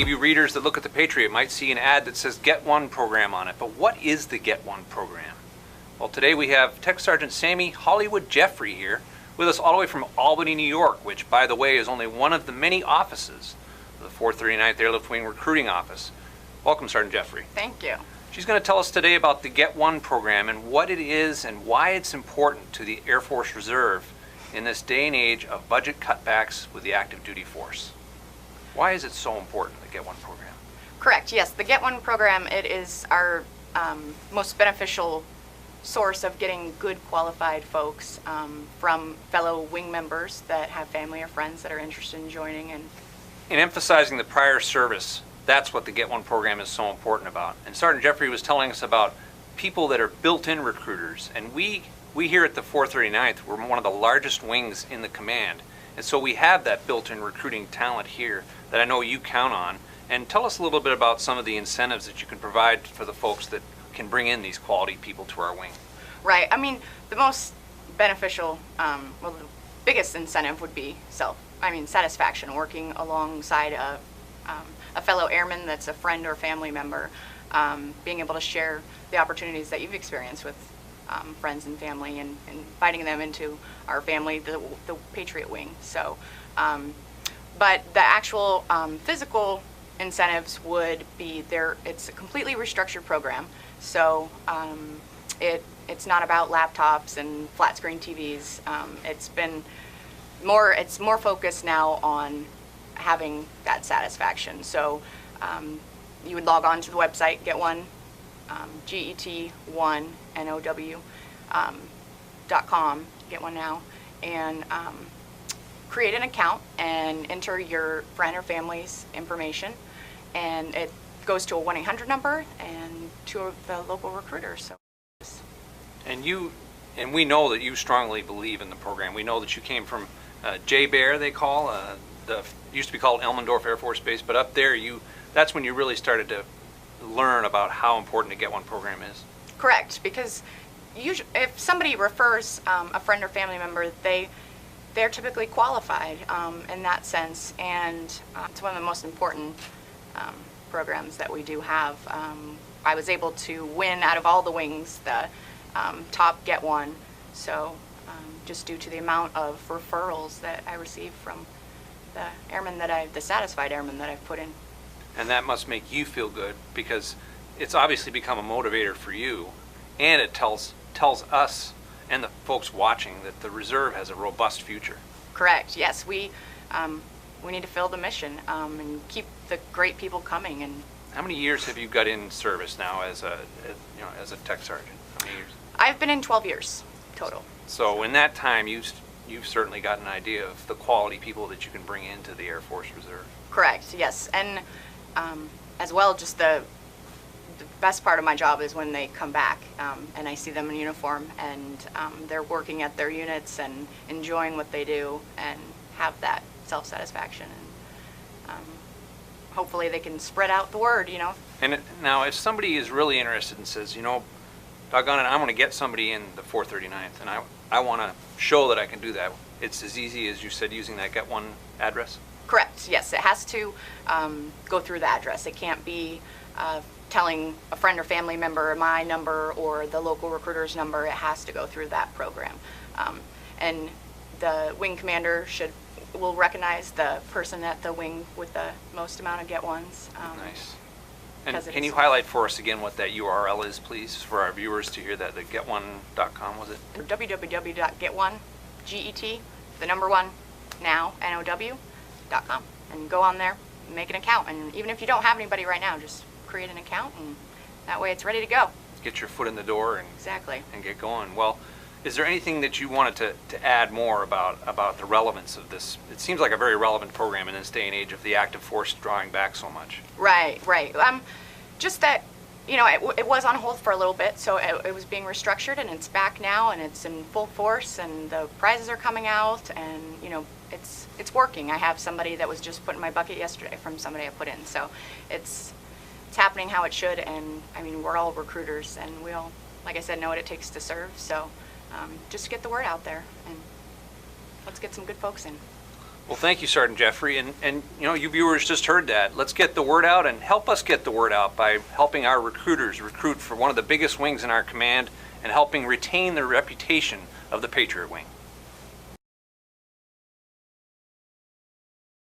of you readers that look at the Patriot might see an ad that says Get One program on it, but what is the Get One program? Well, today we have Tech Sergeant Sammy Hollywood Jeffery here with us all the way from Albany, New York, which, by the way, is only one of the many offices of the 439th Airlift Wing Recruiting Office. Welcome, Sergeant Jeffery. Thank you. She's going to tell us today about the Get One program and what it is and why it's important to the Air Force Reserve in this day and age of budget cutbacks with the active duty force. Why is it so important, the Get One program? Correct, yes. The Get One program, it is our most beneficial source of getting good qualified folks from fellow wing members that have family or friends that are interested in joining. And in emphasizing the prior service, that's what the Get One program is so important about. And Sergeant Jeffery was telling us about people that are built-in recruiters. And we here at the 439th, we're one of the largest wings in the command. And so we have that built-in recruiting talent here that I know you count on. And tell us a little bit about some of the incentives that you can provide for the folks that can bring in these quality people to our wing. Right. I mean, the most beneficial, well, the biggest incentive would be satisfaction, working alongside a fellow airman that's a friend or family member, being able to share the opportunities that you've experienced with friends and family, and inviting them into our family, the Patriot Wing. So, but the actual physical incentives would be there. It's a completely restructured program, so it's not about laptops and flat screen TVs. It's more focused now on having that satisfaction. So you would log on to the website, Get1, Get-1-Now.com, Get-1-Now, and create an account and enter your friend or family's information, and it goes to a 1-800 number and to the local recruiter. So. And we know that you strongly believe in the program. We know that you came from J-Bear, they call, used to be called Elmendorf Air Force Base, but up there, that's when you really started to learn about how important the Get One program is. Correct, because usually, if somebody refers a friend or family member, they're typically qualified in that sense, and it's one of the most important programs that we do have. I was able to win out of all the wings the top Get One, so just due to the amount of referrals that I receive from the satisfied airmen that I've put in. And that must make you feel good, because it's obviously become a motivator for you, and it tells us and the folks watching that the Reserve has a robust future. Correct. Yes, we need to fill the mission and keep the great people coming. And how many years have you got in service now as a tech sergeant? How many years? I've been in 12 years total. So in that time, you've certainly got an idea of the quality people that you can bring into the Air Force Reserve. Correct. Yes, and as well, just the best part of my job is when they come back and I see them in uniform and they're working at their units and enjoying what they do and have that self-satisfaction. And hopefully they can spread out the word, you know. And now, if somebody is really interested and says, you know, doggone it, I want to get somebody in the 439th, and I want to show that I can do that, it's as easy as you said, using that Get One address? Correct, yes. It has to go through the address. It can't be telling a friend or family member my number or the local recruiter's number. It has to go through that program. And the wing commander will recognize the person at the wing with the most amount of Get Ones. Nice. And can you highlight for us again what that URL is, please, for our viewers to hear that? The Get1.com, was it? www.get1, G-E-T, the number 1, now, N-O-W.com. And go on there, make an account. And even if you don't have anybody right now, just create an account, and that way it's ready to go. Get your foot in the door and, exactly. And get going. Well, is there anything that you wanted to add more about the relevance of this? It seems like a very relevant program in this day and age of the active force drawing back so much. Right. Just that, you know, it was on hold for a little bit, so it was being restructured, and it's back now, and it's in full force, and the prizes are coming out, and, you know, it's working. I have somebody that was just put in my bucket yesterday from somebody I put in, so it's happening how it should. And I mean, we're all recruiters, and we all, like I said, know what it takes to serve, so just get the word out there, and let's get some good folks in. Well, thank you, Sergeant Jeffrey, and you viewers just heard that. Let's get the word out and help us get the word out by helping our recruiters recruit for one of the biggest wings in our command and helping retain the reputation of the Patriot Wing.